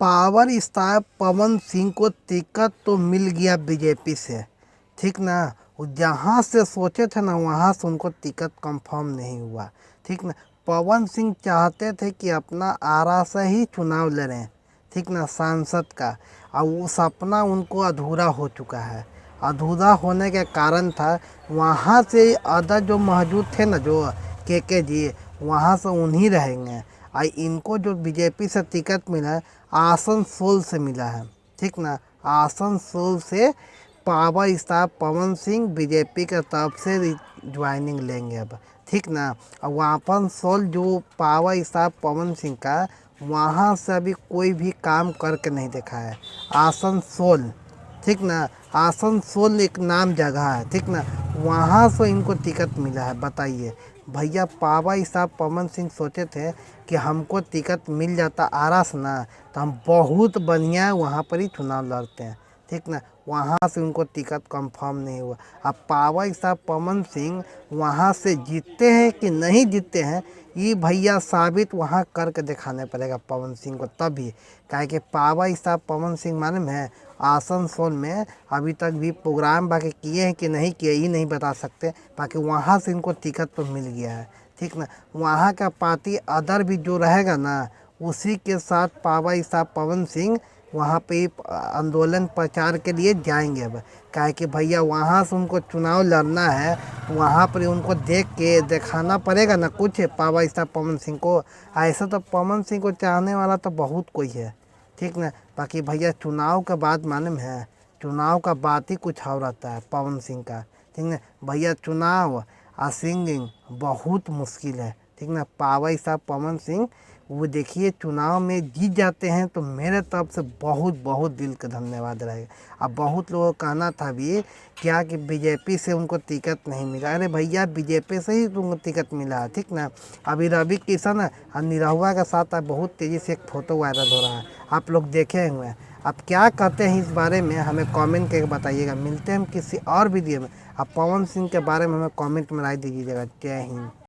Power star Pawan Singh को ticket तो मिल गया बीजेपी से, ठीक ना। वो जहाँ से सोचे थे ना वहाँ से उनको टिकट कंफर्म नहीं हुआ, ठीक ना। पवन सिंह चाहते थे कि अपना आरा से ही चुनाव लड़ें, ठीक ना, सांसद का। और वो सपना उनको अधूरा हो चुका है। अधूरा होने के कारण था वहाँ से अदर जो मौजूद थे ना, जो के जी, वहाँ से उन्हीं रहेंगे। और इनको जो बीजेपी से टिकट मिला है आसनसोल से मिला है, ठीक ना। आसनसोल से power star Pawan Singh BJP के तरफ से ज्वाइनिंग लेंगे अब, ठीक ना। और आसनसोल जो पावर स्टार पवन सिंह का, वहाँ से अभी कोई भी काम करके नहीं देखा है। आसनसोल, ठीक ना, आसनसोल एक नाम जगह है, ठीक ना, वहाँ से इनको टिकट मिला है। बताइए भैया, पावर स्टार पवन सिंह सोचे थे कि हमको टिकट मिल जाता आरा से ना, तो हम बहुत बढ़िया वहाँ पर ही चुनाव लड़ते हैं, ठीक ना। वहाँ से उनको टिकट कंफर्म नहीं हुआ। अब पावर स्टार पवन सिंह वहाँ से जीतते हैं कि नहीं जीतते हैं, ये भैया साबित वहाँ करके दिखाने पड़ेगा पवन सिंह को, तभी। काहे कि पावर स्टार पवन सिंह मालूम है आसनसोल में अभी तक भी प्रोग्राम बाकी किए हैं कि नहीं किए ये नहीं बता सकते, बाकी वहाँ से इनको टिकट तो मिल गया है, ठीक ना। वहाँ का पार्टी अदर भी जो रहेगा ना, उसी के साथ पावर स्टार पवन सिंह वहाँ पे आंदोलन प्रचार के लिए जाएंगे अब। काहे कि भैया वहाँ से उनको चुनाव लड़ना है, तो वहाँ पर उनको देख के दिखाना पड़ेगा ना कुछ पावर स्टार पवन सिंह को। ऐसा तो पवन सिंह को चाहने वाला तो बहुत कोई है, ठीक ना। बाकी भैया चुनाव का बात मालूम है, चुनाव का बात ही कुछ और रहता है पवन सिंह का, ठीक ना। भैया चुनाव और सिंगिंग बहुत मुश्किल है, ठीक ना। पावर स्टार पवन सिंह वो देखिए चुनाव में जीत जाते हैं तो मेरे तरफ से बहुत बहुत दिल का धन्यवाद रहेगा। अब बहुत लोगों का कहना था भी क्या कि बीजेपी से उनको टिकट नहीं मिला। अरे भैया बीजेपी से ही तुमको टिकट मिला है, ठीक ना। अभी रवि किशन और निरहुआ के साथ बहुत तेज़ी से एक फ़ोटो वायरल हो रहा है, आप लोग देखे हुए हैं। आप क्या कहते हैं इस बारे में हमें कमेंट करके बताइएगा। मिलते हैं हम किसी और वीडियो में। आप पवन सिंह के बारे में हमें कमेंट में राय दीजिएगा। जय हिंद।